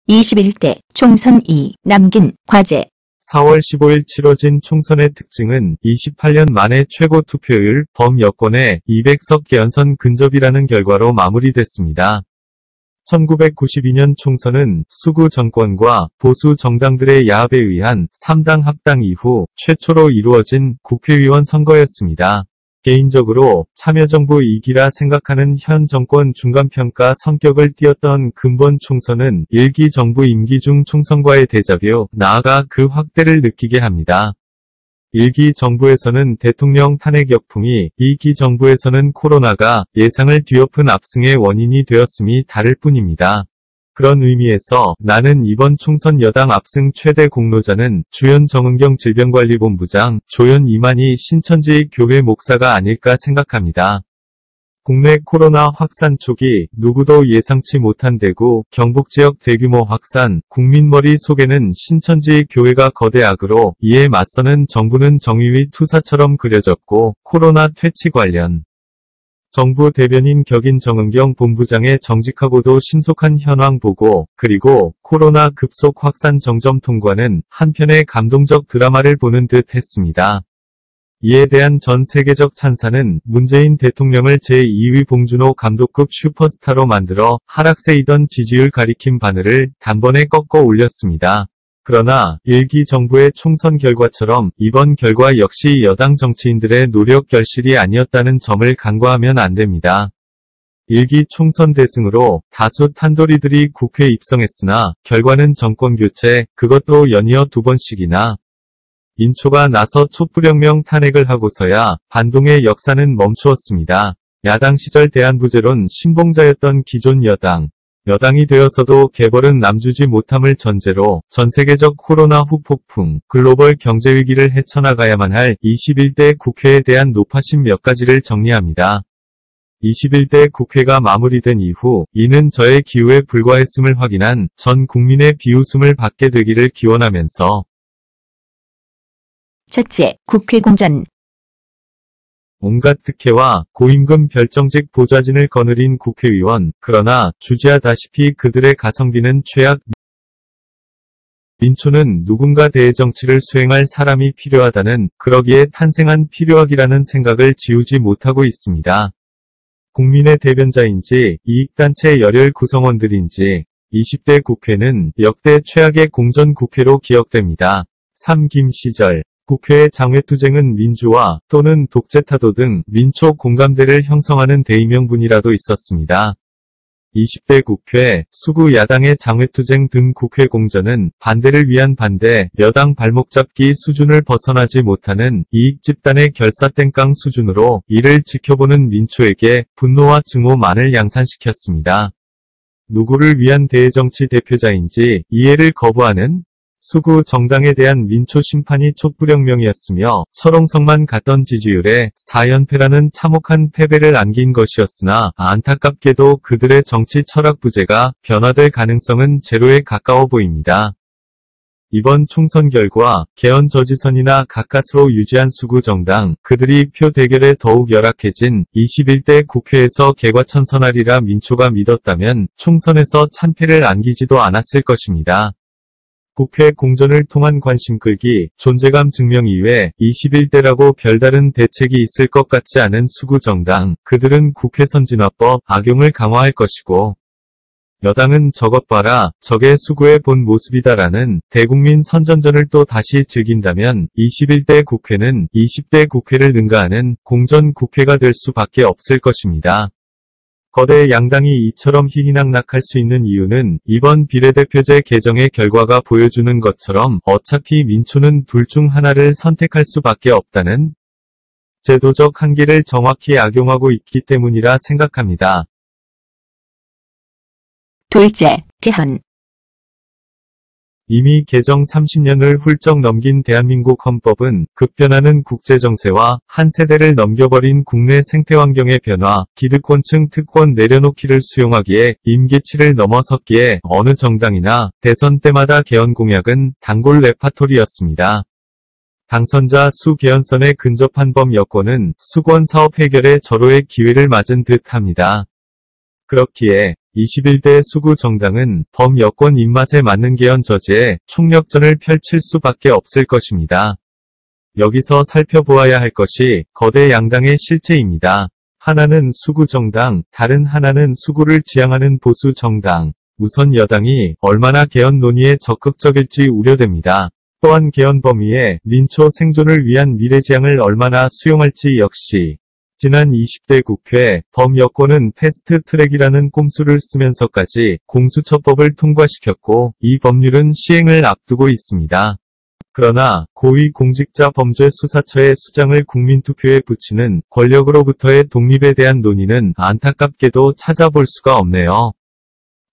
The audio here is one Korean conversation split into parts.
21대 총선 2 남긴 과제 4월 15일 치러진 총선의 특징은 28년 만에 최고 투표율, 범여권의 200석 개헌선 근접이라는 결과로 마무리됐습니다. 1992년 총선은 수구 정권과 보수 정당들의 야합에 의한 3당 합당 이후 최초로 이루어진 국회의원 선거였습니다. 개인적으로 참여정부 2기라 생각하는 현 정권 중간평가 성격을 띠었던 근본 총선은 1기 정부 임기 중 총선과의 데자뷰, 나아가 그 확대를 느끼게 합니다. 1기 정부에서는 대통령 탄핵 역풍이, 2기 정부에서는 코로나가 예상을 뒤엎은 압승의 원인이 되었음이 다를 뿐입니다. 그런 의미에서 나는 이번 총선 여당 압승 최대 공로자는 주연 정은경 질병관리본부장, 조연 이만희 신천지 교회 목사가 아닐까 생각합니다. 국내 코로나 확산 초기 누구도 예상치 못한 대구, 경북 지역 대규모 확산, 국민 머릿속에는 신천지 교회가 거대 악으로 이에 맞서는 정부는 정의위 투사처럼 그려졌고 코로나 퇴치 관련 정부 대변인 격인 정은경 본부장의 정직하고도 신속한 현황 보고, 그리고 코로나 급속 확산 정점 통과는 한편의 감동적 드라마를 보는 듯 했습니다. 이에 대한 전 세계적 찬사는 문재인 대통령을 제2위 봉준호 감독급 슈퍼스타로 만들어 하락세이던 지지율 가리킴 바늘을 단번에 꺾어 올렸습니다. 그러나 1기 정부의 총선 결과처럼 이번 결과 역시 여당 정치인들의 노력 결실이 아니었다는 점을 간과하면 안 됩니다. 1기 총선 대승으로 다수 탄도리들이 국회에 입성했으나 결과는 정권교체, 그것도 연이어 2번씩이나 인초가 나서 촛불혁명 탄핵을 하고서야 반동의 역사는 멈추었습니다. 야당 시절 대안부재론 신봉자였던 기존 여당이 되어서도 개벌은 남주지 못함을 전제로 전세계적 코로나 후폭풍, 글로벌 경제위기를 헤쳐나가야만 할 21대 국회에 대한 노파심 몇 가지를 정리합니다. 21대 국회가 마무리된 이후 이는 저의 기우에 불과했음을 확인한 전 국민의 비웃음을 받게 되기를 기원하면서 첫째, 국회 공전 온갖 특혜와 고임금 별정직 보좌진을 거느린 국회의원, 그러나 주지하다시피 그들의 가성비는 최악. 민초는 누군가 대정치를 수행할 사람이 필요하다는, 그러기에 탄생한 필요악이라는 생각을 지우지 못하고 있습니다. 국민의 대변자인지 이익단체 열혈 구성원들인지 20대 국회는 역대 최악의 공전 국회로 기억됩니다. 3김 시절 국회의 장외투쟁은 민주화 또는 독재타도 등 민초 공감대를 형성하는 대의명분이라도 있었습니다. 20대 국회, 수구 야당의 장외투쟁 등 국회 공전은 반대를 위한 반대, 여당 발목 잡기 수준을 벗어나지 못하는 이익 집단의 결사땡깡 수준으로 이를 지켜보는 민초에게 분노와 증오만을 양산시켰습니다. 누구를 위한 대정치 대표자인지 이해를 거부하는 수구 정당에 대한 민초 심판이 촛불혁명이었으며 철옹성만 갔던 지지율에 4연패라는 참혹한 패배를 안긴 것이었으나 안타깝게도 그들의 정치 철학 부재가 변화될 가능성은 제로에 가까워 보입니다. 이번 총선 결과 개헌 저지선이나 가까스로 유지한 수구 정당, 그들이 표 대결에 더욱 열악해진 21대 국회에서 개과천선하리라 민초가 믿었다면 총선에서 참패를 안기지도 않았을 것입니다. 국회 공전을 통한 관심 끌기, 존재감 증명 이외 21대라고 별다른 대책이 있을 것 같지 않은 수구 정당, 그들은 국회 선진화법 악용을 강화할 것이고 여당은 저것 봐라, 저게 수구의 본 모습이다라는 대국민 선전전을 또 다시 즐긴다면 21대 국회는 20대 국회를 능가하는 공전 국회가 될 수밖에 없을 것입니다. 거대 양당이 이처럼 희희낙낙할 수 있는 이유는 이번 비례대표제 개정의 결과가 보여주는 것처럼 어차피 민초는 둘 중 하나를 선택할 수밖에 없다는 제도적 한계를 정확히 악용하고 있기 때문이라 생각합니다. 둘째, 개헌 이미 개정 30년을 훌쩍 넘긴 대한민국 헌법은 급변하는 국제정세와 한 세대를 넘겨버린 국내 생태환경의 변화, 기득권층 특권 내려놓기를 수용하기에 임기치를 넘어섰기에 어느 정당이나 대선 때마다 개헌 공약은 단골 레파토리였습니다. 당선자 수 개헌선에 근접한 범여권은 수권 사업 해결에 절호의 기회를 맞은 듯합니다. 그렇기에 21대 수구 정당은 범여권 입맛에 맞는 개헌 저지에 총력전을 펼칠 수밖에 없을 것입니다. 여기서 살펴보아야 할 것이 거대 양당의 실체입니다. 하나는 수구 정당, 다른 하나는 수구를 지향하는 보수 정당. 우선 여당이 얼마나 개헌 논의에 적극적일지 우려됩니다. 또한 개헌 범위에 민초 생존을 위한 미래지향을 얼마나 수용할지 역시. 지난 20대 국회 범여권은 패스트트랙이라는 꼼수를 쓰면서까지 공수처법을 통과시켰고 이 법률은 시행을 앞두고 있습니다. 그러나 고위공직자범죄수사처의 수장을 국민투표에 붙이는 권력으로부터의 독립에 대한 논의는 안타깝게도 찾아볼 수가 없네요.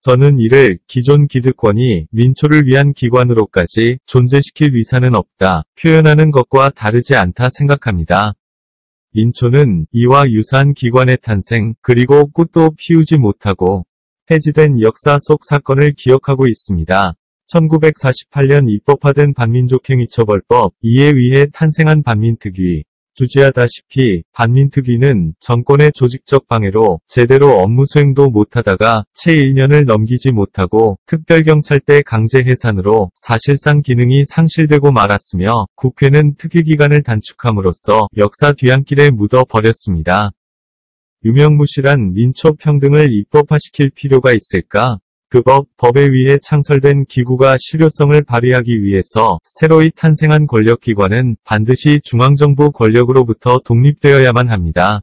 저는 이를 기존 기득권이 민초를 위한 기관으로까지 존재시킬 위사는 없다 표현하는 것과 다르지 않다 생각합니다. 민초는 이와 유사한 기관의 탄생 그리고 꽃도 피우지 못하고 폐지된 역사 속 사건을 기억하고 있습니다. 1948년 입법화된 반민족행위처벌법 이에 의해 탄생한 반민특위. 주지하다시피 반민특위는 정권의 조직적 방해로 제대로 업무 수행도 못하다가 채 1년을 넘기지 못하고 특별경찰대 강제 해산으로 사실상 기능이 상실되고 말았으며 국회는 특위기간을 단축함으로써 역사 뒤안길에 묻어버렸습니다. 유명무실한 민초평등을 입법화시킬 필요가 있을까? 그 법에 의해 창설된 기구가 실효성을 발휘하기 위해서 새로이 탄생한 권력기관은 반드시 중앙정부 권력으로부터 독립되어야만 합니다.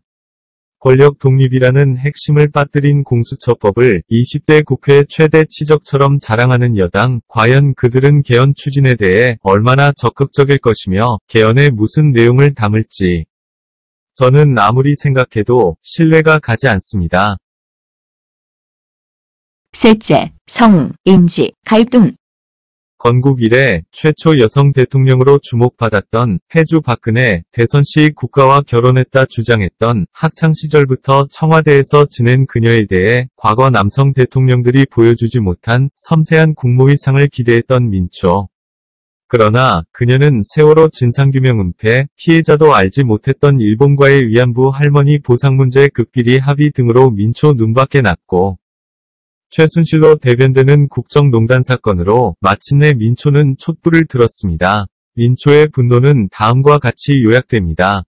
권력 독립이라는 핵심을 빠뜨린 공수처법을 20대 국회 최대 치적처럼 자랑하는 여당, 과연 그들은 개헌 추진에 대해 얼마나 적극적일 것이며 개헌에 무슨 내용을 담을지 저는 아무리 생각해도 신뢰가 가지 않습니다. 셋째, 성, 인지, 갈등. 건국 이래 최초 여성 대통령으로 주목받았던 패주 박근혜 대선 시 국가와 결혼했다 주장했던 학창시절부터 청와대에서 지낸 그녀에 대해 과거 남성 대통령들이 보여주지 못한 섬세한 국무위상을 기대했던 민초. 그러나 그녀는 세월호 진상규명 은폐, 피해자도 알지 못했던 일본과의 위안부 할머니 보상 문제 극비리 합의 등으로 민초 눈밖에 났고 최순실로 대변되는 국정농단 사건으로 마침내 민초는 촛불을 들었습니다. 민초의 분노는 다음과 같이 요약됩니다.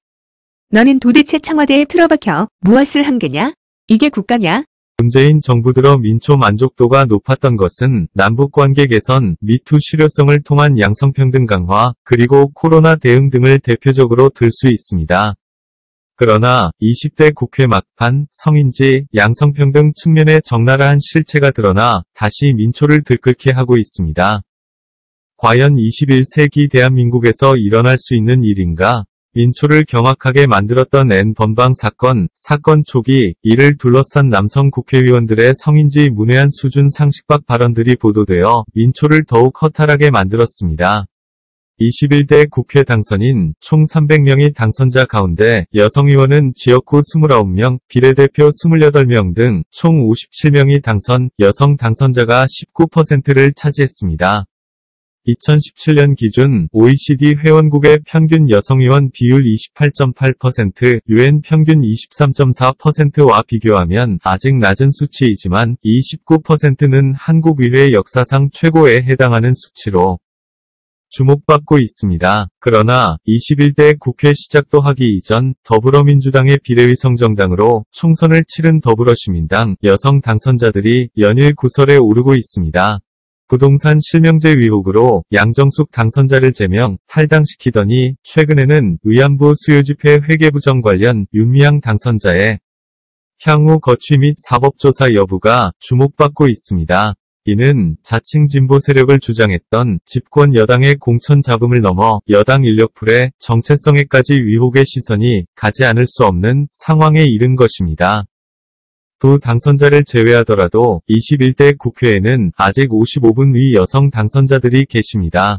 너는 도대체 청와대에 틀어박혀 무엇을 한 게냐? 이게 국가냐? 문재인 정부 들어 민초 만족도가 높았던 것은 남북관계 개선, 미투 실효성을 통한 양성평등 강화, 그리고 코로나 대응 등을 대표적으로 들 수 있습니다. 그러나 20대 국회 막판 성인지 양성평등 측면에 적나라한 실체가 드러나 다시 민초를 들끓게 하고 있습니다. 과연 21세기 대한민국에서 일어날 수 있는 일인가? 민초를 경악하게 만들었던 N번방 사건 초기 이를 둘러싼 남성 국회의원들의 성인지 문외한 수준 상식박 발언들이 보도되어 민초를 더욱 허탈하게 만들었습니다. 21대 국회 당선인 총 300명의 당선자 가운데 여성의원은 지역구 29명, 비례대표 28명 등 총 57명이 당선, 여성 당선자가 19%를 차지했습니다. 2017년 기준 OECD 회원국의 평균 여성의원 비율 28.8%, UN 평균 23.4%와 비교하면 아직 낮은 수치이지만 이 19%는 한국 의회 역사상 최고에 해당하는 수치로 주목받고 있습니다. 그러나 21대 국회 시작도 하기 이전 더불어민주당의 비례위성정당으로 총선을 치른 더불어시민당 여성 당선자들이 연일 구설에 오르고 있습니다. 부동산 실명제 의혹으로 양정숙 당선자를 제명, 탈당시키더니 최근에는 의안부 수요집회 회계부정 관련 윤미향 당선자의 향후 거취 및 사법조사 여부가 주목받고 있습니다. 이는 자칭 진보 세력을 주장했던 집권 여당의 공천 잡음을 넘어 여당 인력풀의 정체성에까지 위혹의 시선이 가지 않을 수 없는 상황에 이른 것입니다. 두 당선자를 제외하더라도 21대 국회에는 아직 55분의 여성 당선자들이 계십니다.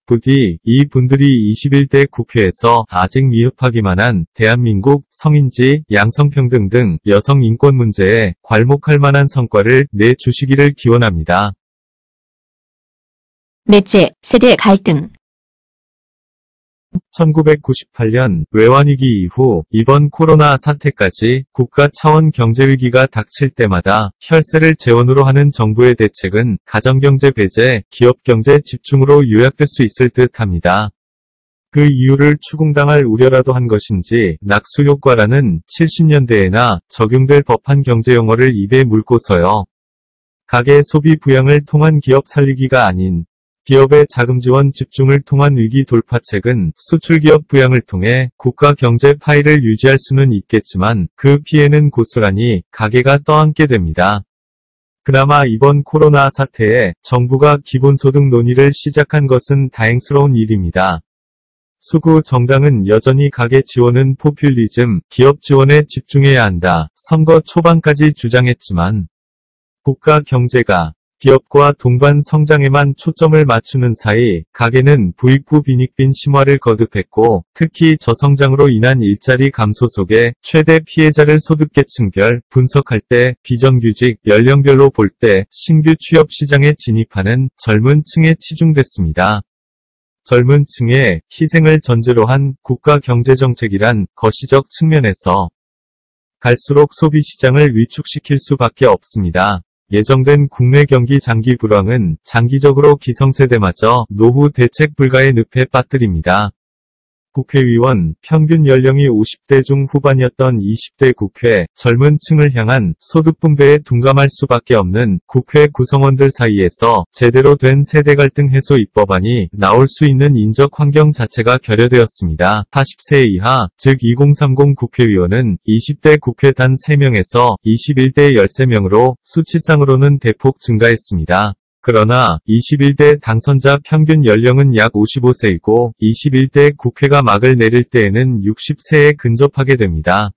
부디 이 분들이 21대 국회에서 아직 미흡하기만 한 대한민국 성인지 양성평등 등 여성 인권 문제에 괄목할 만한 성과를 내주시기를 기원합니다. 넷째, 세대 갈등. 1998년 외환위기 이후 이번 코로나 사태까지 국가 차원 경제위기가 닥칠 때마다 혈세를 재원으로 하는 정부의 대책은 가정경제 배제, 기업경제 집중으로 요약될 수 있을 듯합니다. 그 이유를 추궁당할 우려라도 한 것인지 낙수효과라는 70년대에나 적용될 법한 경제용어를 입에 물고서요. 가계 소비 부양을 통한 기업 살리기가 아닌 기업의 자금 지원 집중을 통한 위기 돌파책은 수출기업 부양을 통해 국가 경제 파이를 유지할 수는 있겠지만 그 피해는 고스란히 가계가 떠안게 됩니다. 그나마 이번 코로나 사태에 정부가 기본소득 논의를 시작한 것은 다행스러운 일입니다. 수구 정당은 여전히 가계 지원은 포퓰리즘, 기업 지원에 집중해야 한다. 선거 초반까지 주장했지만 국가 경제가 기업과 동반 성장에만 초점을 맞추는 사이 가계는 부익부 빈익빈 심화를 거듭했고 특히 저성장으로 인한 일자리 감소 속에 최대 피해자를 소득계층별 분석할 때 비정규직 연령별로 볼 때 신규 취업 시장에 진입하는 젊은 층에 치중됐습니다. 젊은 층의 희생을 전제로 한 국가 경제정책이란 거시적 측면에서 갈수록 소비시장을 위축시킬 수밖에 없습니다. 예정된 국내 경기 장기 불황은 장기적으로 기성세대마저 노후 대책 불가의 늪에 빠뜨립니다. 국회의원 평균 연령이 50대 중후반이었던 20대 국회 젊은 층을 향한 소득 분배에 둔감할 수밖에 없는 국회 구성원들 사이에서 제대로 된 세대 갈등 해소 입법안이 나올 수 있는 인적 환경 자체가 결여되었습니다. 40세 이하 즉 2030 국회의원은 20대 국회 단 3명에서 21대 13명으로 수치상으로는 대폭 증가했습니다. 그러나 21대 당선자 평균 연령은 약 55세이고 21대 국회가 막을 내릴 때에는 60세에 근접하게 됩니다.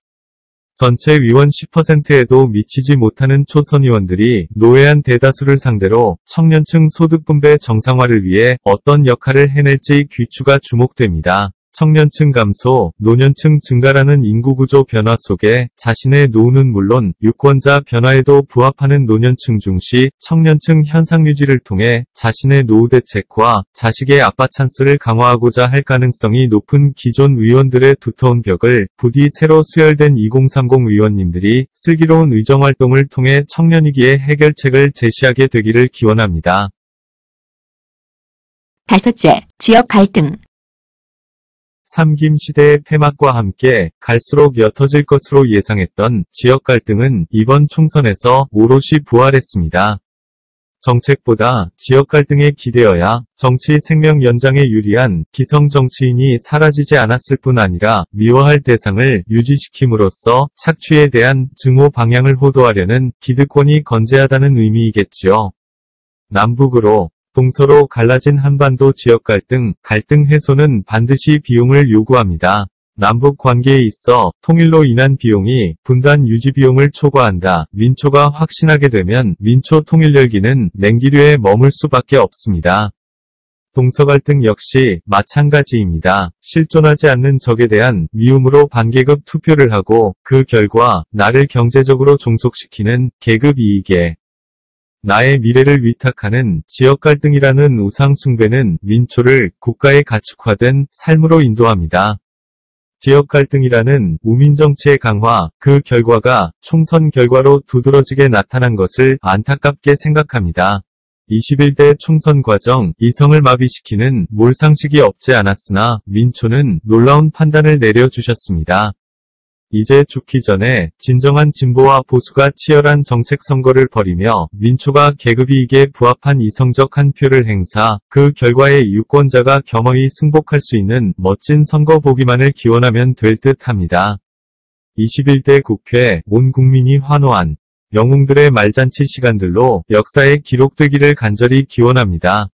전체 위원 10%에도 미치지 못하는 초선 의원들이 노회한 대다수를 상대로 청년층 소득 분배 정상화를 위해 어떤 역할을 해낼지 귀추가 주목됩니다. 청년층 감소, 노년층 증가라는 인구구조 변화 속에 자신의 노후는 물론 유권자 변화에도 부합하는 노년층 중시 청년층 현상 유지를 통해 자신의 노후 대책과 자식의 아빠 찬스를 강화하고자 할 가능성이 높은 기존 의원들의 두터운 벽을 부디 새로 수혈된 2030 의원님들이 슬기로운 의정활동을 통해 청년위기의 해결책을 제시하게 되기를 기원합니다. 5째, 지역 갈등. 삼김 시대의 폐막과 함께 갈수록 옅어질 것으로 예상했던 지역 갈등은 이번 총선에서 오롯이 부활했습니다. 정책보다 지역 갈등에 기대어야 정치 생명 연장에 유리한 기성 정치인이 사라지지 않았을 뿐 아니라 미워할 대상을 유지시킴으로써 착취에 대한 증오 방향을 호도하려는 기득권이 건재하다는 의미이겠지요. 남북으로 동서로 갈라진 한반도 지역 갈등 해소는 반드시 비용을 요구합니다. 남북 관계에 있어 통일로 인한 비용이 분단 유지 비용을 초과한다. 민초가 확신하게 되면 민초 통일 열기는 냉기류에 머물 수밖에 없습니다. 동서 갈등 역시 마찬가지입니다. 실존하지 않는 적에 대한 미움으로 반계급 투표를 하고 그 결과 나를 경제적으로 종속시키는 계급 이익에 나의 미래를 위탁하는 지역 갈등이라는 우상 숭배는 민초를 국가의 가축화된 삶으로 인도합니다. 지역 갈등이라는 우민 정치의 강화, 그 결과가 총선 결과로 두드러지게 나타난 것을 안타깝게 생각합니다. 21대 총선 과정, 이성을 마비시키는 몰상식이 없지 않았으나 민초는 놀라운 판단을 내려주셨습니다. 이제 죽기 전에 진정한 진보와 보수가 치열한 정책 선거를 벌이며 민초가 계급이익에 부합한 이성적 한 표를 행사, 그 결과에 유권자가 겸허히 승복할 수 있는 멋진 선거 보기만을 기원하면 될 듯합니다. 21대 국회, 온 국민이 환호한 영웅들의 말잔치 시간들로 역사에 기록되기를 간절히 기원합니다.